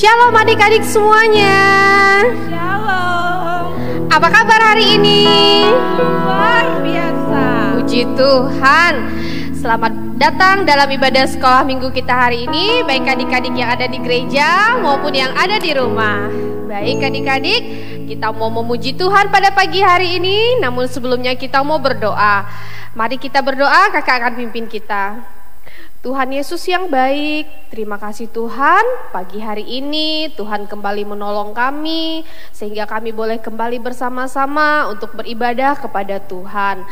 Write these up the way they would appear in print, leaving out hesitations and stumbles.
Shalom adik-adik semuanya. Shalom. Apa kabar hari ini? Luar biasa. Puji Tuhan. Selamat datang dalam ibadah sekolah minggu kita hari ini, baik adik-adik yang ada di gereja maupun yang ada di rumah. Baik adik-adik, kita mau memuji Tuhan pada pagi hari ini. Namun sebelumnya kita mau berdoa. Mari kita berdoa, kakak akan pimpin kita. Tuhan Yesus yang baik, terima kasih Tuhan, pagi hari ini Tuhan kembali menolong kami sehingga kami boleh kembali bersama-sama untuk beribadah kepada Tuhan.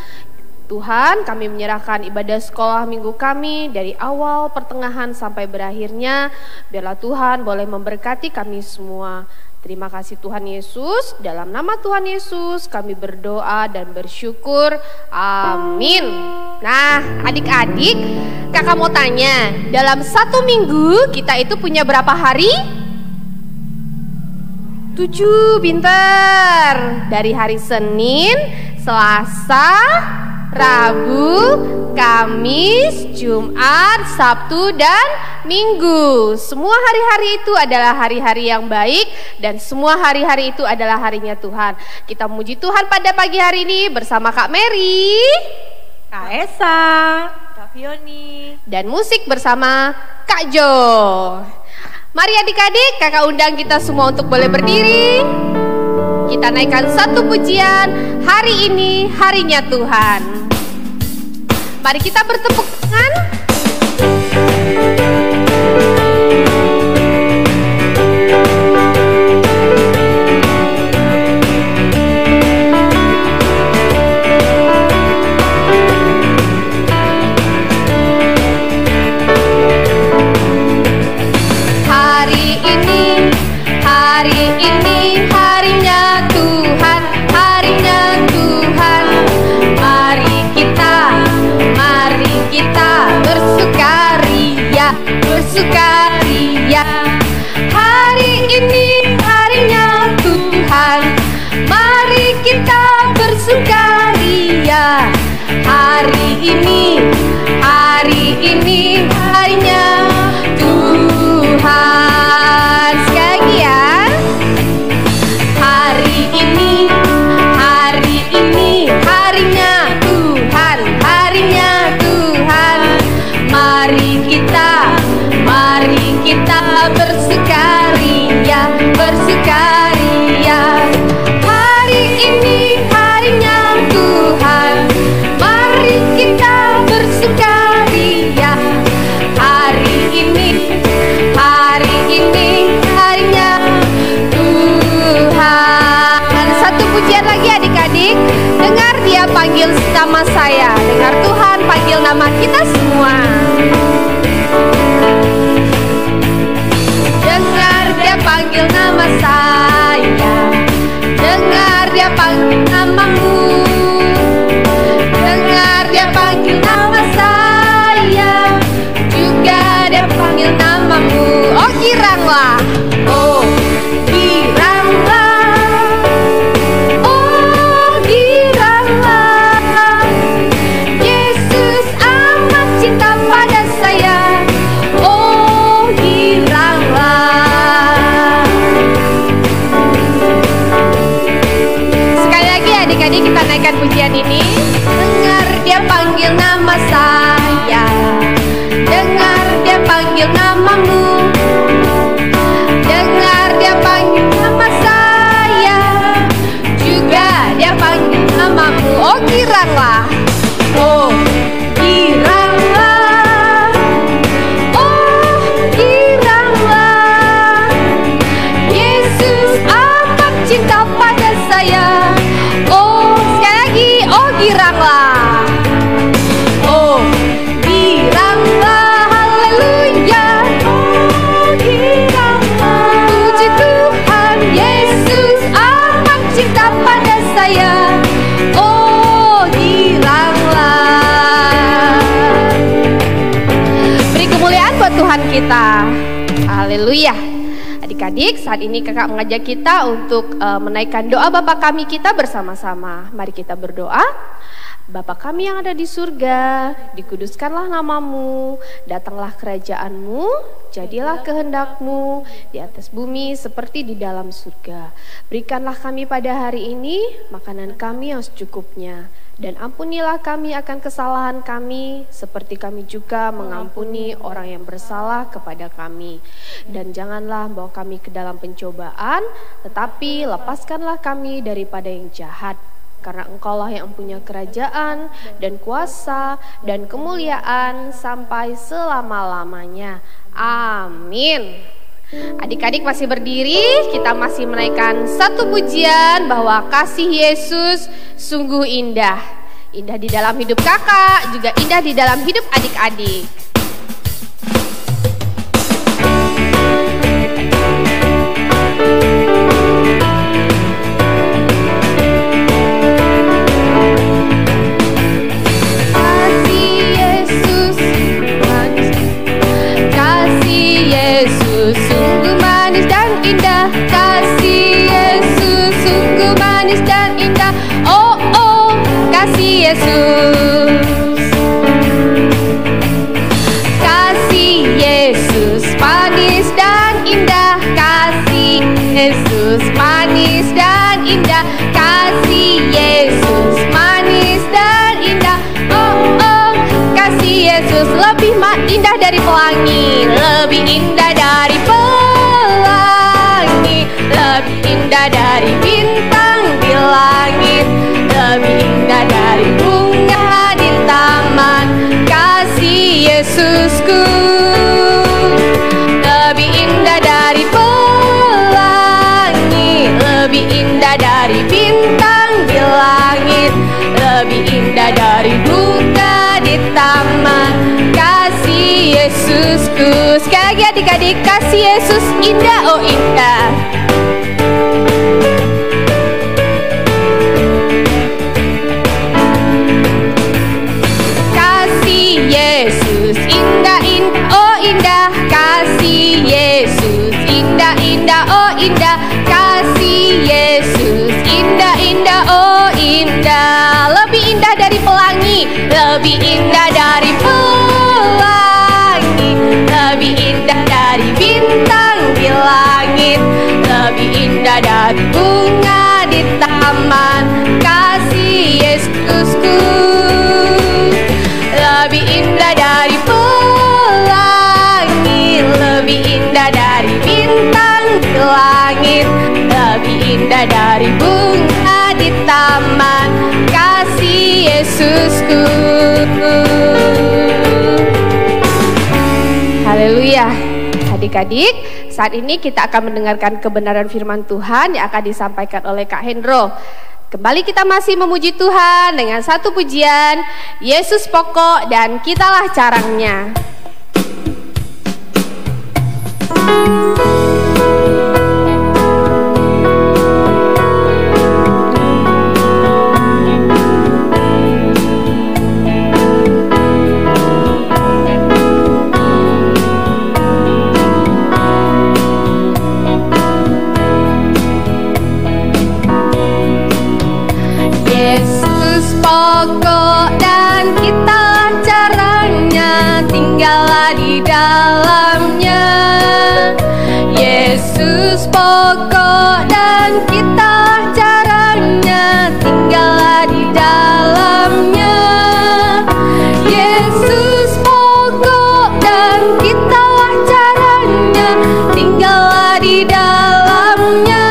Tuhan, kami menyerahkan ibadah sekolah minggu kami dari awal, pertengahan sampai berakhirnya. Biarlah Tuhan boleh memberkati kami semua. Terima kasih Tuhan Yesus, dalam nama Tuhan Yesus kami berdoa dan bersyukur, amin. Nah adik-adik, kakak mau tanya, dalam satu minggu kita itu punya berapa hari? 7, pinter. Dari hari Senin, Selasa, Rabu, Kamis, Jumat, Sabtu, dan Minggu. Semua hari-hari itu adalah hari-hari yang baik dan semua hari-hari itu adalah harinya Tuhan. Kita memuji Tuhan pada pagi hari ini bersama Kak Mary, Kak Esa, Kak Fioni, dan musik bersama Kak Jo. Mari adik-adik, kakak undang kita semua untuk boleh berdiri. Kita naikkan satu pujian, hari ini harinya Tuhan. Mari kita bertepuk tangan. Bersukaria, hari ini harinya Tuhan. Mari kita bersukaria. Hari ini harinya Tuhan. Sekali lagi ya. Hari ini harinya Tuhan. Harinya Tuhan. Mari kita bersukaria, bersukaria. Hari ini harinya Tuhan. Mari kita bersukaria. Hari ini harinya Tuhan. Satu pujian lagi adik-adik. Dengar dia panggil nama saya. Dengar Tuhan panggil nama kita semua. Panggil nama saya, dengar dia panggil namamu, dengar dia panggil nama saya, juga dia panggil namamu. Oh giranglah, oh giranglah, oh giranglah, Yesus amat cinta pada saya. Oh giranglah. Adik-adik kita naikkan pujian ini. Dengar dia panggil nama saya, dengar dia panggil namamu, dengar dia panggil nama saya, juga dia panggil namamu. Oh giranglah, oh giranglah, oh giranglah, Yesus amat cinta pada saya. Giranglah, oh giranglah, haleluya, oh giranglah. Puji Tuhan, Yesus amat cinta pada saya. Oh giranglah. Beri kemuliaan buat Tuhan kita. Haleluya. Adik-adik, saat ini kakak mengajak kita untuk menaikkan doa Bapa kami kita bersama-sama. Mari kita berdoa. Bapa kami yang ada di surga, dikuduskanlah namamu, datanglah kerajaanmu, jadilah kehendakmu di atas bumi seperti di dalam surga. Berikanlah kami pada hari ini makanan kami yang secukupnya, dan ampunilah kami akan kesalahan kami, seperti kami juga mengampuni orang yang bersalah kepada kami. Dan janganlah bawa kami ke dalam pencobaan, tetapi lepaskanlah kami daripada yang jahat. Karena Engkaulah yang punya kerajaan dan kuasa dan kemuliaan sampai selama-lamanya. Amin. Adik-adik masih berdiri, kita masih menaikkan satu pujian bahwa kasih Yesus sungguh indah. Indah di dalam hidup kakak, juga indah di dalam hidup adik-adik. Indah dari pelangi, lebih indah dari pelangi, lebih indah dari bintang di langit, lebih indah dari bunga di taman. Kasih Yesusku lebih indah dari pelangi, lebih indah dari bintang di langit, lebih indah dari bunga di taman. Yesusku, sekali lagi adik-adik, kasih Yesus indah, oh indah. Kasih Yesus indah, indah, oh indah. Kasih Yesus indah, indah, oh indah. Kasih Yesus indah, indah, oh indah. Lebih indah dari pelangi, lebih indah dari pelangi, lebih indah dari bintang di langit, lebih indah dari bunga di taman. Kasih Yesusku lebih indah dari pelangi, lebih indah dari bintang di langit, lebih indah dari bunga di taman. Kasih Yesusku. Haleluya. Adik-adik, saat ini kita akan mendengarkan kebenaran firman Tuhan yang akan disampaikan oleh Kak Hendro. Kembali kita masih memuji Tuhan dengan satu pujian, Yesus pokok dan kitalah carangnya. Pokok dan kita caranya, tinggallah di dalamnya. Yesus pokok dan kita caranya, tinggallah di dalamnya. Yesus pokok dan kita caranya, tinggallah di dalamnya.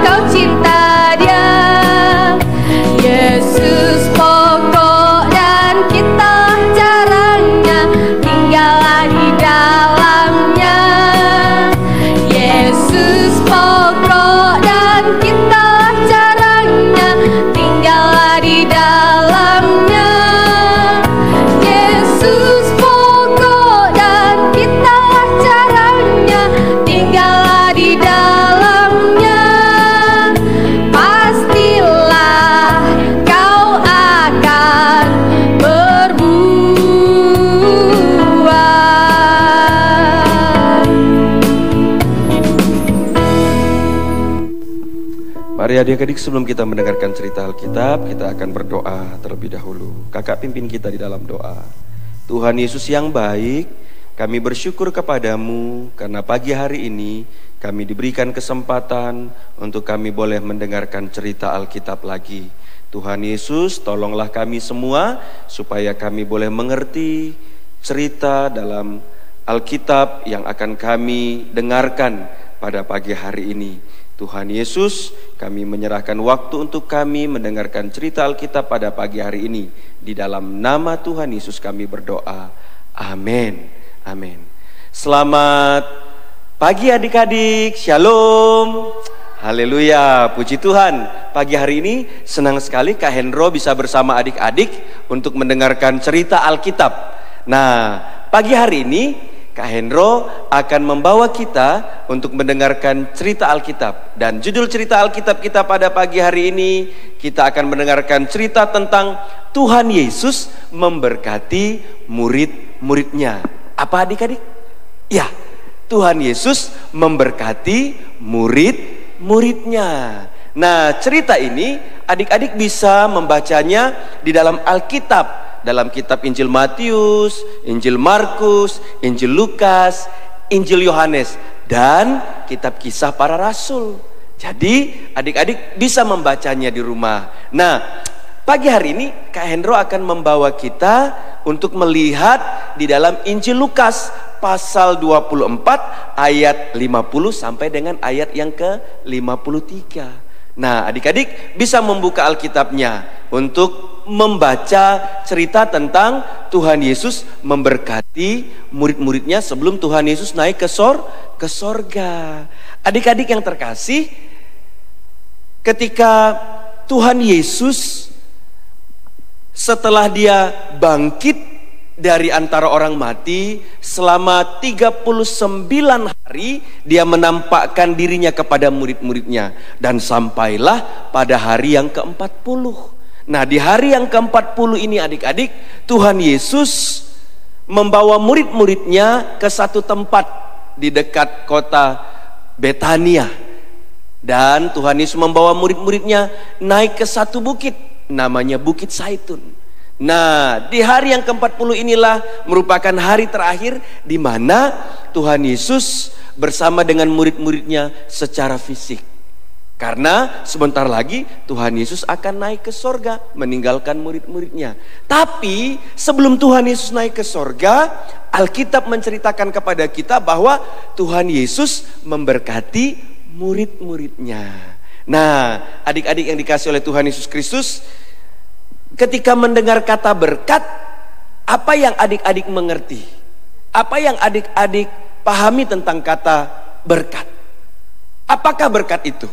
Kau cinta Dia. Mari adik-adik, sebelum kita mendengarkan cerita Alkitab, kita akan berdoa terlebih dahulu. Kakak pimpin kita di dalam doa. Tuhan Yesus yang baik, kami bersyukur kepadamu karena pagi hari ini kami diberikan kesempatan untuk kami boleh mendengarkan cerita Alkitab lagi. Tuhan Yesus, tolonglah kami semua supaya kami boleh mengerti cerita dalam Alkitab yang akan kami dengarkan pada pagi hari ini. Tuhan Yesus, kami menyerahkan waktu untuk kami mendengarkan cerita Alkitab pada pagi hari ini. Di dalam nama Tuhan Yesus kami berdoa. Amin. Amin. Selamat pagi adik-adik. Shalom. Haleluya. Puji Tuhan. Pagi hari ini senang sekali Kak Hendro bisa bersama adik-adik untuk mendengarkan cerita Alkitab. Nah, pagi hari ini Kak Hendro akan membawa kita untuk mendengarkan cerita Alkitab. Dan judul cerita Alkitab kita pada pagi hari ini, kita akan mendengarkan cerita tentang Tuhan Yesus memberkati murid-muridnya. Apa adik-adik? Ya, Tuhan Yesus memberkati murid-muridnya. Nah, cerita ini adik-adik bisa membacanya di dalam Alkitab. Dalam kitab Injil Matius, Injil Markus, Injil Lukas, Injil Yohanes, dan kitab Kisah Para Rasul. Jadi adik-adik bisa membacanya di rumah. Nah, pagi hari ini Kak Hendro akan membawa kita untuk melihat di dalam Injil Lukas pasal 24 ayat 50 sampai dengan ayat yang ke-53. Nah, adik-adik bisa membuka Alkitabnya untuk membaca cerita tentang Tuhan Yesus memberkati murid-muridnya sebelum Tuhan Yesus naik ke sorga. Adik-adik yang terkasih, ketika Tuhan Yesus setelah dia bangkit dari antara orang mati, selama 39 hari dia menampakkan dirinya kepada murid-muridnya, dan sampailah pada hari yang ke-40. Nah, di hari yang ke-40 ini adik-adik, Tuhan Yesus membawa murid-muridnya ke satu tempat di dekat kota Betania. Dan Tuhan Yesus membawa murid-muridnya naik ke satu bukit, namanya Bukit Zaitun. Nah, di hari yang ke-40 inilah merupakan hari terakhir di mana Tuhan Yesus bersama dengan murid-muridnya secara fisik. Karena sebentar lagi Tuhan Yesus akan naik ke sorga, meninggalkan murid-muridnya. Tapi sebelum Tuhan Yesus naik ke sorga, Alkitab menceritakan kepada kita bahwa Tuhan Yesus memberkati murid-muridnya. Nah, adik-adik yang dikasih oleh Tuhan Yesus Kristus, ketika mendengar kata berkat, apa yang adik-adik mengerti? Apa yang adik-adik pahami tentang kata berkat? Apakah berkat itu?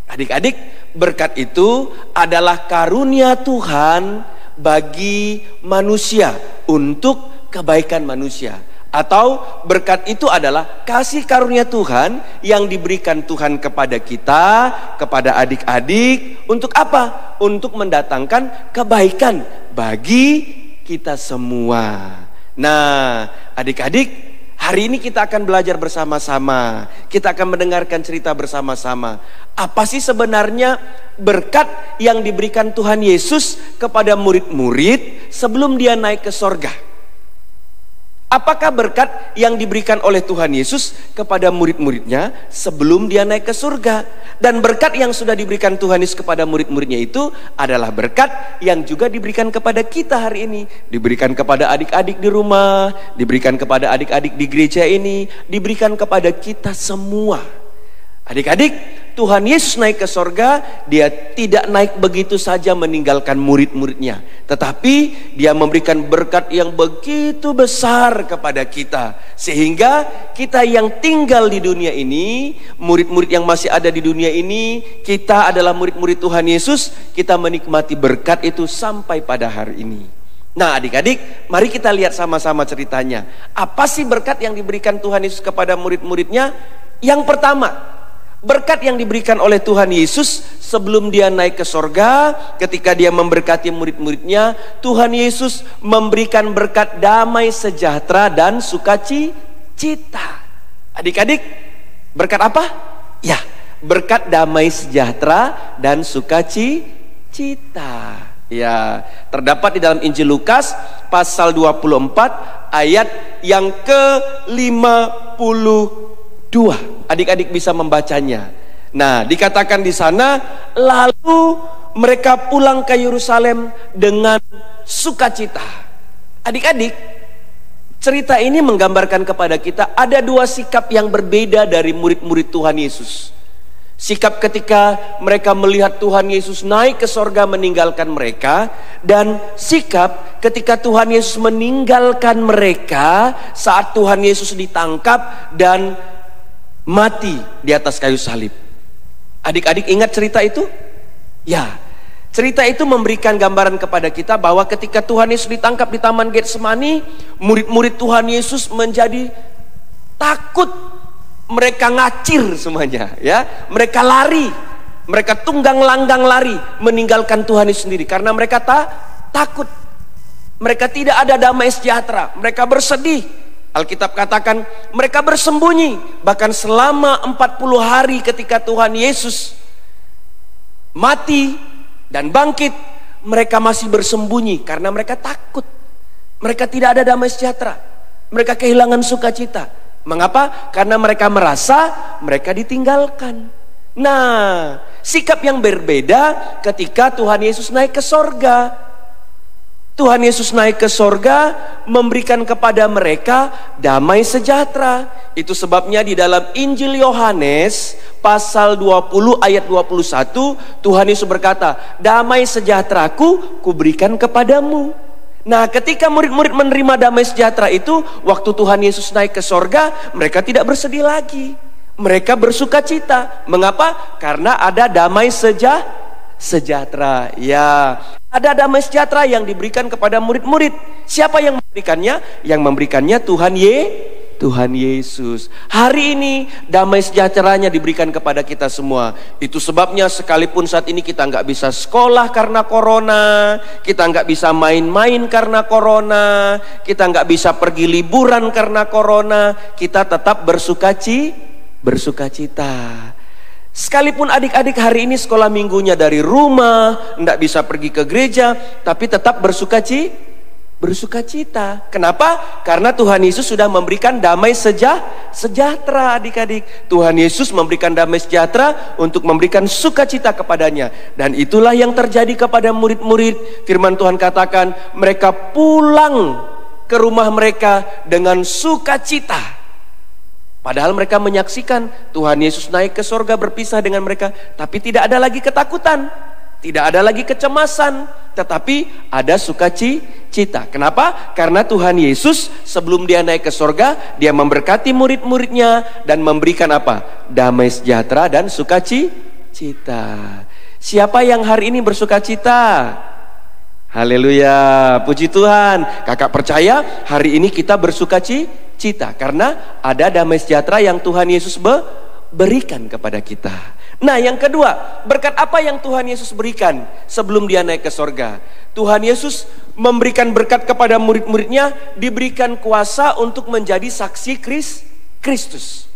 Adik-adik, berkat itu adalah karunia Tuhan bagi manusia untuk kebaikan manusia. Atau berkat itu adalah kasih karunia Tuhan yang diberikan Tuhan kepada kita, kepada adik-adik. Untuk apa? Untuk mendatangkan kebaikan bagi kita semua. Nah, adik-adik, hari ini kita akan belajar bersama-sama. Kita akan mendengarkan cerita bersama-sama. Apa sih sebenarnya berkat yang diberikan Tuhan Yesus kepada murid-murid sebelum dia naik ke sorga? Apakah berkat yang diberikan oleh Tuhan Yesus kepada murid-muridnya sebelum dia naik ke surga? Dan berkat yang sudah diberikan Tuhan Yesus kepada murid-muridnya itu adalah berkat yang juga diberikan kepada kita hari ini. Diberikan kepada adik-adik di rumah, diberikan kepada adik-adik di gereja ini, diberikan kepada kita semua. Adik-adik, Tuhan Yesus naik ke sorga, dia tidak naik begitu saja meninggalkan murid-muridnya, tetapi dia memberikan berkat yang begitu besar kepada kita, sehingga kita yang tinggal di dunia ini, murid-murid yang masih ada di dunia ini, kita adalah murid-murid Tuhan Yesus, kita menikmati berkat itu sampai pada hari ini. Nah, adik-adik, mari kita lihat sama-sama ceritanya. Apa sih berkat yang diberikan Tuhan Yesus kepada murid-muridnya? Yang pertama, berkat yang diberikan oleh Tuhan Yesus sebelum dia naik ke sorga, ketika dia memberkati murid-muridnya, Tuhan Yesus memberikan berkat damai sejahtera dan sukacita. Adik-adik, berkat apa? Ya, berkat damai sejahtera dan sukacita. Ya, terdapat di dalam Injil Lukas pasal 24 ayat yang ke-52. Adik-adik bisa membacanya. Nah, dikatakan di sana, lalu mereka pulang ke Yerusalem dengan sukacita. Adik-adik, cerita ini menggambarkan kepada kita ada dua sikap yang berbeda dari murid-murid Tuhan Yesus. Sikap ketika mereka melihat Tuhan Yesus naik ke sorga meninggalkan mereka, dan sikap ketika Tuhan Yesus meninggalkan mereka saat Tuhan Yesus ditangkap dan mati di atas kayu salib. Adik-adik ingat cerita itu? Ya, cerita itu memberikan gambaran kepada kita bahwa ketika Tuhan Yesus ditangkap di Taman Getsemani, murid-murid Tuhan Yesus menjadi takut. Mereka ngacir semuanya, ya. Mereka lari, mereka tunggang langgang lari meninggalkan Tuhan Yesus sendiri karena mereka takut. Mereka tidak ada damai sejahtera, mereka bersedih. Alkitab katakan mereka bersembunyi, bahkan selama 40 hari ketika Tuhan Yesus mati dan bangkit, mereka masih bersembunyi karena mereka takut. Mereka tidak ada damai sejahtera, mereka kehilangan sukacita. Mengapa? Karena mereka merasa mereka ditinggalkan. Nah, sikap yang berbeda ketika Tuhan Yesus naik ke sorga. Tuhan Yesus naik ke sorga memberikan kepada mereka damai sejahtera. Itu sebabnya di dalam Injil Yohanes pasal 20 ayat 21, Tuhan Yesus berkata, damai sejahteraku kuberikan kepadamu. Nah, ketika murid-murid menerima damai sejahtera itu, waktu Tuhan Yesus naik ke sorga, mereka tidak bersedih lagi. Mereka bersukacita. Mengapa? Karena ada damai sejahtera. Ya, ada damai sejahtera yang diberikan kepada murid-murid. Siapa yang memberikannya? Yang memberikannya Tuhan Yesus. Hari ini damai sejahteranya diberikan kepada kita semua. Itu sebabnya sekalipun saat ini kita nggak bisa sekolah karena corona, kita nggak bisa main-main karena corona, kita nggak bisa pergi liburan karena corona, kita tetap bersukacita. Sekalipun adik-adik hari ini sekolah minggunya dari rumah, nggak bisa pergi ke gereja, tapi tetap bersukacita. Kenapa? Karena Tuhan Yesus sudah memberikan damai sejahtera, adik-adik. Tuhan Yesus memberikan damai sejahtera untuk memberikan sukacita kepadanya. Dan itulah yang terjadi kepada murid-murid. Firman Tuhan katakan, mereka pulang ke rumah mereka dengan sukacita. Padahal mereka menyaksikan Tuhan Yesus naik ke sorga berpisah dengan mereka, tapi tidak ada lagi ketakutan, tidak ada lagi kecemasan, tetapi ada sukacita. Kenapa? Karena Tuhan Yesus sebelum dia naik ke sorga, dia memberkati murid-muridnya dan memberikan apa? Damai sejahtera dan sukacita. Siapa yang hari ini bersukacita? Haleluya, puji Tuhan. Kakak percaya hari ini kita bersukacita karena ada damai sejahtera yang Tuhan Yesus berikan kepada kita. Nah, yang kedua, berkat apa yang Tuhan Yesus berikan sebelum dia naik ke sorga? Tuhan Yesus memberikan berkat kepada murid-muridnya, diberikan kuasa untuk menjadi saksi Kristus.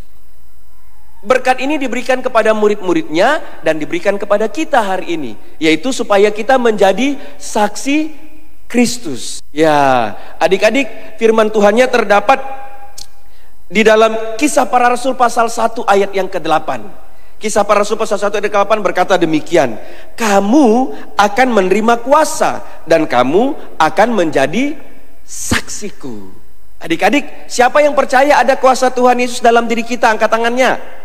Berkat ini diberikan kepada murid-muridnya dan diberikan kepada kita hari ini, yaitu supaya kita menjadi saksi Kristus. Ya, adik-adik, firman Tuhannya terdapat di dalam Kisah Para Rasul pasal 1 ayat yang ke-8. Kisah Para Rasul pasal 1 ayat ke-8 berkata demikian, kamu akan menerima kuasa dan kamu akan menjadi saksiku. Adik-adik, siapa yang percaya ada kuasa Tuhan Yesus dalam diri kita? Angkat tangannya.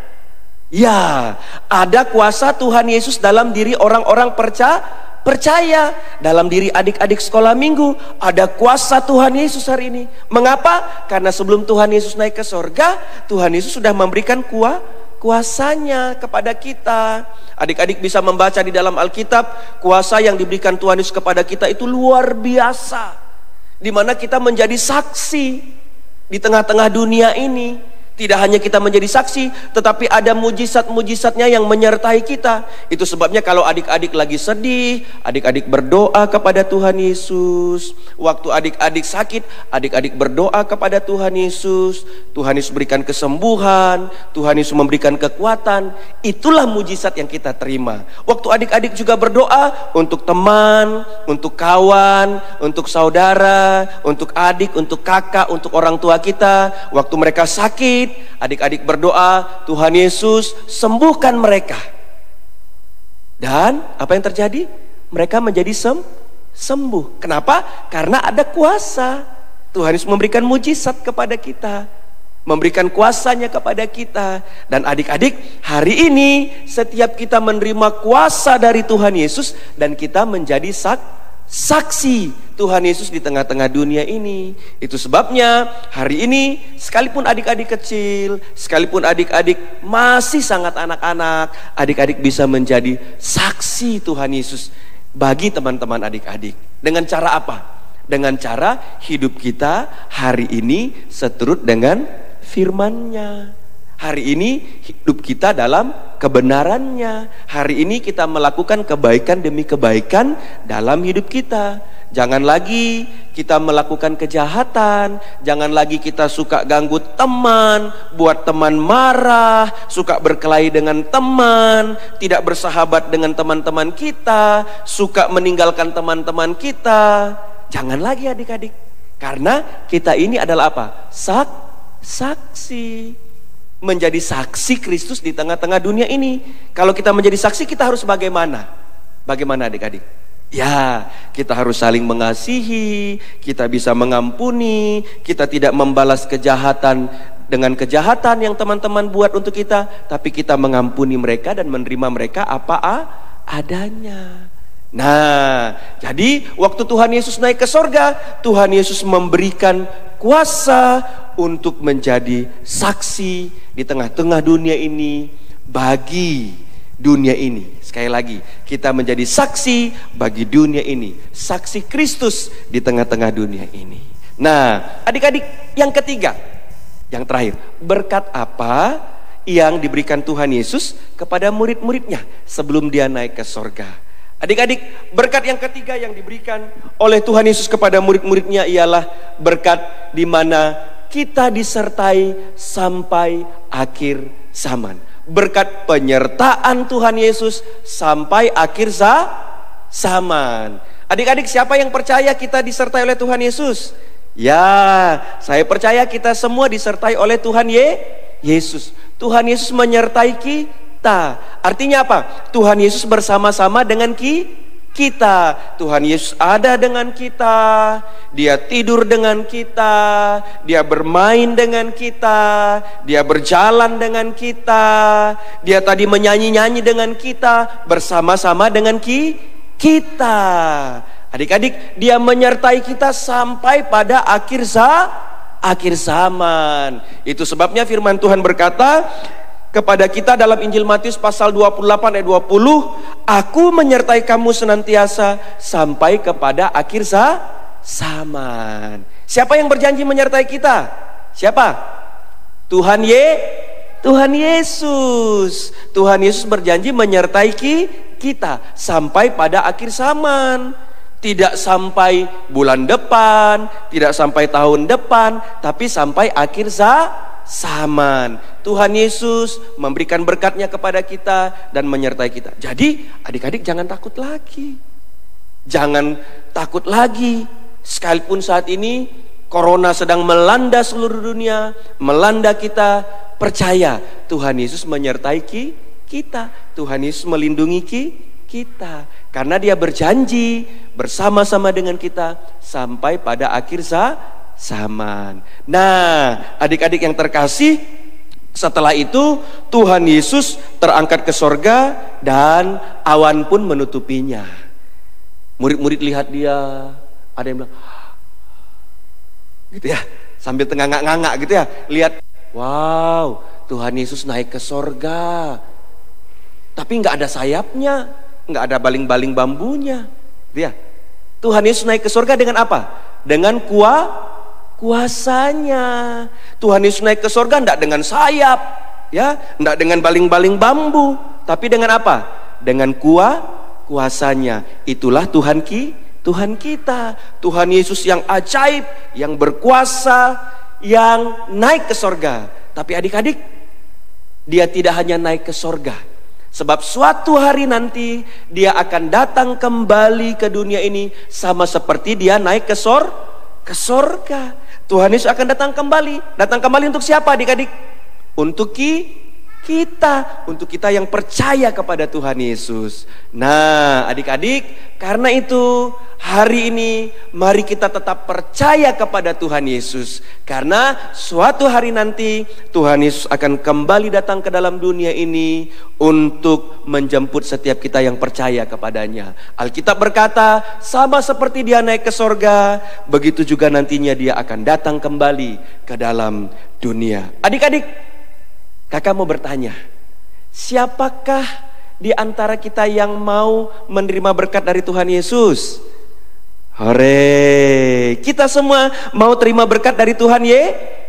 Ya, ada kuasa Tuhan Yesus dalam diri orang-orang percaya. Dalam diri adik-adik sekolah minggu ada kuasa Tuhan Yesus hari ini. Mengapa? Karena sebelum Tuhan Yesus naik ke sorga, Tuhan Yesus sudah memberikan kuasanya kepada kita. Adik-adik bisa membaca di dalam Alkitab, kuasa yang diberikan Tuhan Yesus kepada kita itu luar biasa, di mana kita menjadi saksi di tengah-tengah dunia ini. Tidak hanya kita menjadi saksi, tetapi ada mujizat-mujizatnya yang menyertai kita. Itu sebabnya kalau adik-adik lagi sedih, adik-adik berdoa kepada Tuhan Yesus. Waktu adik-adik sakit, adik-adik berdoa kepada Tuhan Yesus. Tuhan Yesus berikan kesembuhan, Tuhan Yesus memberikan kekuatan. Itulah mujizat yang kita terima. Waktu adik-adik juga berdoa untuk teman, untuk kawan, untuk saudara, untuk adik, untuk kakak, untuk orang tua kita. Waktu mereka sakit, adik-adik berdoa, Tuhan Yesus sembuhkan mereka. Dan apa yang terjadi? Mereka menjadi sembuh. Kenapa? Karena ada kuasa. Tuhan Yesus memberikan mujizat kepada kita, memberikan kuasanya kepada kita. Dan adik-adik, hari ini setiap kita menerima kuasa dari Tuhan Yesus dan kita menjadi saksi Tuhan Yesus di tengah-tengah dunia ini. Itu sebabnya hari ini sekalipun adik-adik kecil, sekalipun adik-adik masih sangat anak-anak, adik-adik bisa menjadi saksi Tuhan Yesus bagi teman-teman adik-adik. Dengan cara apa? Dengan cara hidup kita hari ini seturut dengan firman-Nya. Hari ini hidup kita dalam kebenarannya. Hari ini kita melakukan kebaikan demi kebaikan dalam hidup kita. Jangan lagi kita melakukan kejahatan. Jangan lagi kita suka ganggu teman, buat teman marah, suka berkelahi dengan teman, tidak bersahabat dengan teman-teman kita, suka meninggalkan teman-teman kita. Jangan lagi adik-adik. Karena kita ini adalah apa? Saksi. Menjadi saksi Kristus di tengah-tengah dunia ini. Kalau kita menjadi saksi, kita harus bagaimana? Bagaimana adik-adik? Ya, kita harus saling mengasihi, kita bisa mengampuni, kita tidak membalas kejahatan dengan kejahatan yang teman-teman buat untuk kita, tapi kita mengampuni mereka dan menerima mereka apa adanya. Nah, jadi waktu Tuhan Yesus naik ke sorga, Tuhan Yesus memberikan kuasa untuk menjadi saksi di tengah-tengah dunia ini, bagi dunia ini. Sekali lagi, kita menjadi saksi bagi dunia ini, saksi Kristus di tengah-tengah dunia ini. Nah, adik-adik, yang ketiga, yang terakhir, berkat apa yang diberikan Tuhan Yesus kepada murid-muridnya sebelum dia naik ke sorga? Adik-adik, berkat yang ketiga yang diberikan oleh Tuhan Yesus kepada murid-muridnya ialah berkat di mana kita disertai sampai akhir zaman. Berkat penyertaan Tuhan Yesus sampai akhir zaman. Adik-adik, siapa yang percaya kita disertai oleh Tuhan Yesus? Ya, saya percaya kita semua disertai oleh Tuhan Yesus. Tuhan Yesus menyertai kita. Artinya apa? Tuhan Yesus bersama-sama dengan kita. Tuhan Yesus ada dengan kita. Dia tidur dengan kita. Dia bermain dengan kita. Dia berjalan dengan kita. Dia tadi menyanyi-nyanyi dengan kita. Bersama-sama dengan kita. Adik-adik, dia menyertai kita sampai pada akhir zaman. Itu sebabnya firman Tuhan berkata kepada kita dalam Injil Matius pasal 28 ayat 20, aku menyertai kamu senantiasa sampai kepada akhir zaman. Siapa yang berjanji menyertai kita? Siapa? Tuhan Yesus. Tuhan Yesus berjanji menyertai kita sampai pada akhir zaman. Tidak sampai bulan depan, tidak sampai tahun depan, tapi sampai akhir zaman. Tuhan Yesus memberikan berkatnya kepada kita dan menyertai kita. Jadi adik-adik jangan takut lagi. Jangan takut lagi. Sekalipun saat ini corona sedang melanda seluruh dunia, melanda kita, percaya Tuhan Yesus menyertai kita. Tuhan Yesus melindungi kita. Karena dia berjanji bersama-sama dengan kita sampai pada akhir zaman. Nah, adik-adik yang terkasih, setelah itu Tuhan Yesus terangkat ke sorga dan awan pun menutupinya. Murid-murid lihat dia, ada yang bilang gitu ya, sambil tengah-ngangak gitu ya, lihat, wow, Tuhan Yesus naik ke sorga, tapi nggak ada sayapnya, nggak ada baling-baling bambunya, gitu ya. Tuhan Yesus naik ke sorga dengan apa? Dengan Kuasanya. Tuhan Yesus naik ke sorga tidak dengan sayap, ya, tidak dengan baling-baling bambu, tapi dengan apa? Dengan kuasanya. Itulah Tuhan kita. Tuhan Yesus yang ajaib, yang berkuasa, yang naik ke sorga. Tapi adik-adik, dia tidak hanya naik ke sorga, sebab suatu hari nanti dia akan datang kembali ke dunia ini sama seperti dia naik ke sorga. Tuhan Yesus akan datang kembali. Datang kembali untuk siapa adik-adik? Untuk untuk kita yang percaya kepada Tuhan Yesus. Nah adik-adik, karena itu hari ini mari kita tetap percaya kepada Tuhan Yesus, karena suatu hari nanti Tuhan Yesus akan kembali datang ke dalam dunia ini untuk menjemput setiap kita yang percaya kepadanya. Alkitab berkata, sama seperti dia naik ke sorga, begitu juga nantinya dia akan datang kembali ke dalam dunia. Adik-adik, kakak mau bertanya, siapakah di antara kita yang mau menerima berkat dari Tuhan Yesus? Hore, kita semua mau terima berkat dari Tuhan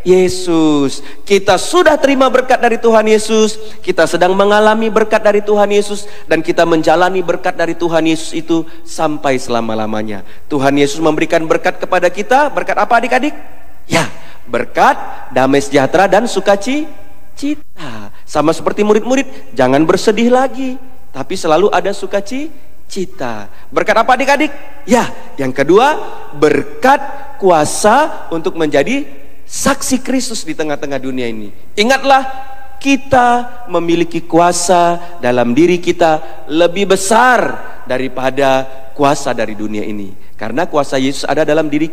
Yesus. Kita sudah terima berkat dari Tuhan Yesus. Kita sedang mengalami berkat dari Tuhan Yesus, dan kita menjalani berkat dari Tuhan Yesus itu sampai selama-lamanya. Tuhan Yesus memberikan berkat kepada kita. Berkat apa adik-adik? Ya, berkat damai sejahtera dan sukacita. Sama seperti murid-murid, jangan bersedih lagi, tapi selalu ada sukacita. Berkat apa adik-adik? Ya, yang kedua, berkat kuasa untuk menjadi saksi Kristus di tengah-tengah dunia ini. Ingatlah, kita memiliki kuasa dalam diri kita lebih besar daripada kuasa dari dunia ini. Karena kuasa Yesus ada dalam diri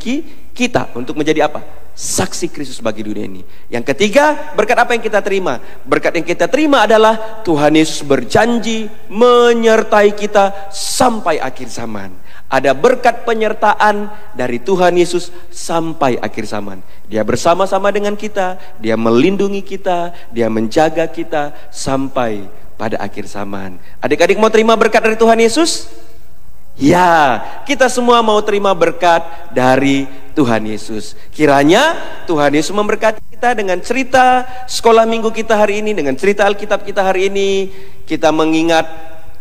kita untuk menjadi apa? Saksi Kristus bagi dunia ini. Yang ketiga, berkat apa yang kita terima? Berkat yang kita terima adalah Tuhan Yesus berjanji menyertai kita sampai akhir zaman. Ada berkat penyertaan dari Tuhan Yesus sampai akhir zaman. Dia bersama-sama dengan kita, dia melindungi kita, dia menjaga kita sampai pada akhir zaman. Adik-adik mau terima berkat dari Tuhan Yesus? Ya, kita semua mau terima berkat dari Tuhan Yesus. Kiranya Tuhan Yesus memberkati kita dengan cerita sekolah minggu kita hari ini, dengan cerita Alkitab kita hari ini. Kita mengingat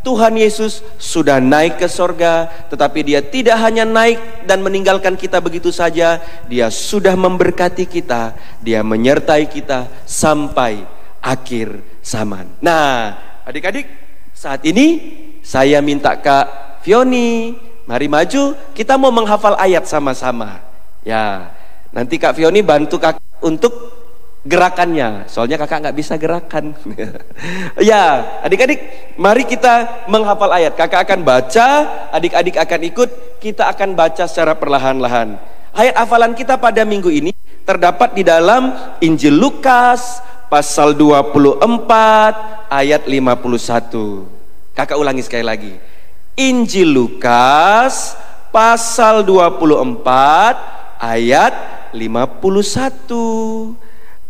Tuhan Yesus sudah naik ke sorga, tetapi dia tidak hanya naik dan meninggalkan kita begitu saja. Dia sudah memberkati kita, dia menyertai kita sampai akhir zaman. Nah, adik-adik, saat ini saya minta Kak Fioni, mari maju, kita mau menghafal ayat sama-sama. Ya, nanti Kak Fioni bantu kakak untuk gerakannya, soalnya kakak nggak bisa gerakan. Ya, adik-adik, mari kita menghafal ayat. Kakak akan baca, adik-adik akan ikut, kita akan baca secara perlahan-lahan. Ayat hafalan kita pada minggu ini terdapat di dalam Injil Lukas pasal 24 ayat 51. Kakak ulangi sekali lagi. Injil Lukas pasal 24 ayat 51.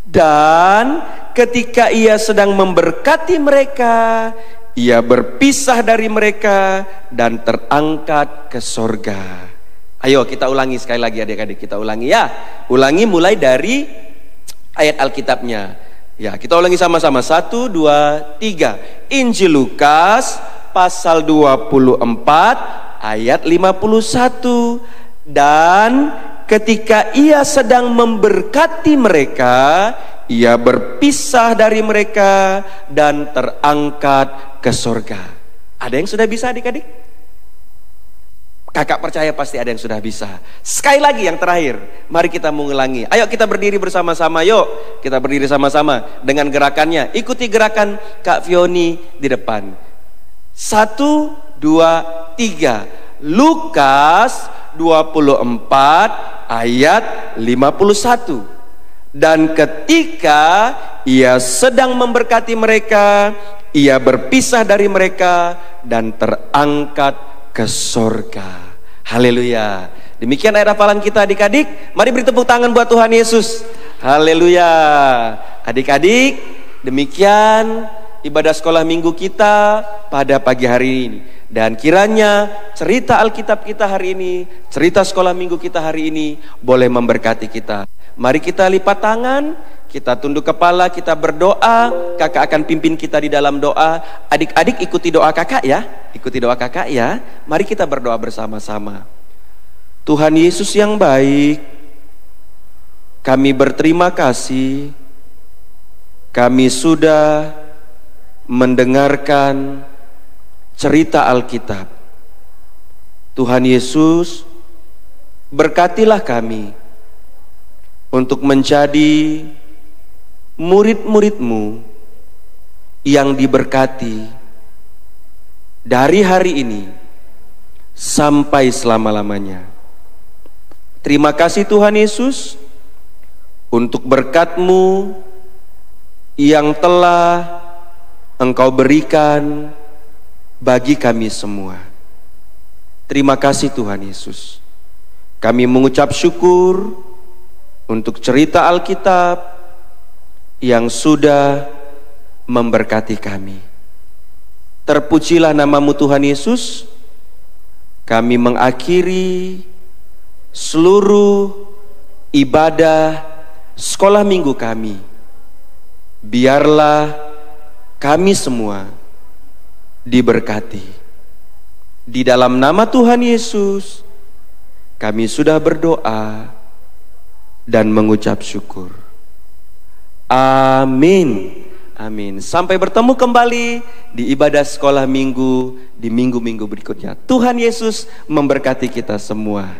Dan ketika ia sedang memberkati mereka, ia berpisah dari mereka dan terangkat ke sorga. Ayo kita ulangi sekali lagi adik-adik, kita ulangi ya. Ulangi mulai dari ayat Alkitabnya. Ya, kita ulangi sama-sama. 1, 2, 3. Injil Lukas pasal 24 ayat 51. Dan ketika ia sedang memberkati mereka, ia berpisah dari mereka dan terangkat ke sorga. Ada yang sudah bisa adik-adik? Kakak percaya pasti ada yang sudah bisa. Sekali lagi yang terakhir, mari kita mengulangi. Ayo kita berdiri bersama-sama, yuk. Kita berdiri sama-sama dengan gerakannya. Ikuti gerakan Kak Fioni di depan. 1, 2, 3. Lukas 24 ayat 51. Dan ketika ia sedang memberkati mereka, ia berpisah dari mereka dan terangkat ke sorga. Haleluya. Demikian ayat hafalan kita adik-adik. Mari beri tepuk tangan buat Tuhan Yesus. Haleluya. Adik-adik, demikian ibadah sekolah minggu kita pada pagi hari ini. Dan kiranya cerita Alkitab kita hari ini, cerita sekolah minggu kita hari ini boleh memberkati kita. Mari kita lipat tangan, kita tunduk kepala, kita berdoa. Kakak akan pimpin kita di dalam doa. Adik-adik ikuti doa kakak ya. Ikuti doa kakak ya. Mari kita berdoa bersama-sama. Tuhan Yesus yang baik, kami berterima kasih. Kami sudah mendengarkan cerita Alkitab. Tuhan Yesus, berkatilah kami untuk menjadi murid-murid-Mu yang diberkati dari hari ini sampai selama-lamanya. Terima kasih Tuhan Yesus untuk berkat-Mu yang telah Engkau berikan bagi kami semua. Terima kasih Tuhan Yesus. Kami mengucap syukur untuk cerita Alkitab yang sudah memberkati kami. Terpujilah nama-Mu Tuhan Yesus. Kami mengakhiri seluruh ibadah sekolah minggu kami. Biarlah kami semua diberkati. Di dalam nama Tuhan Yesus, kami sudah berdoa dan mengucap syukur. Amin. Amin. Sampai bertemu kembali di ibadah sekolah minggu di minggu-minggu berikutnya. Tuhan Yesus memberkati kita semua.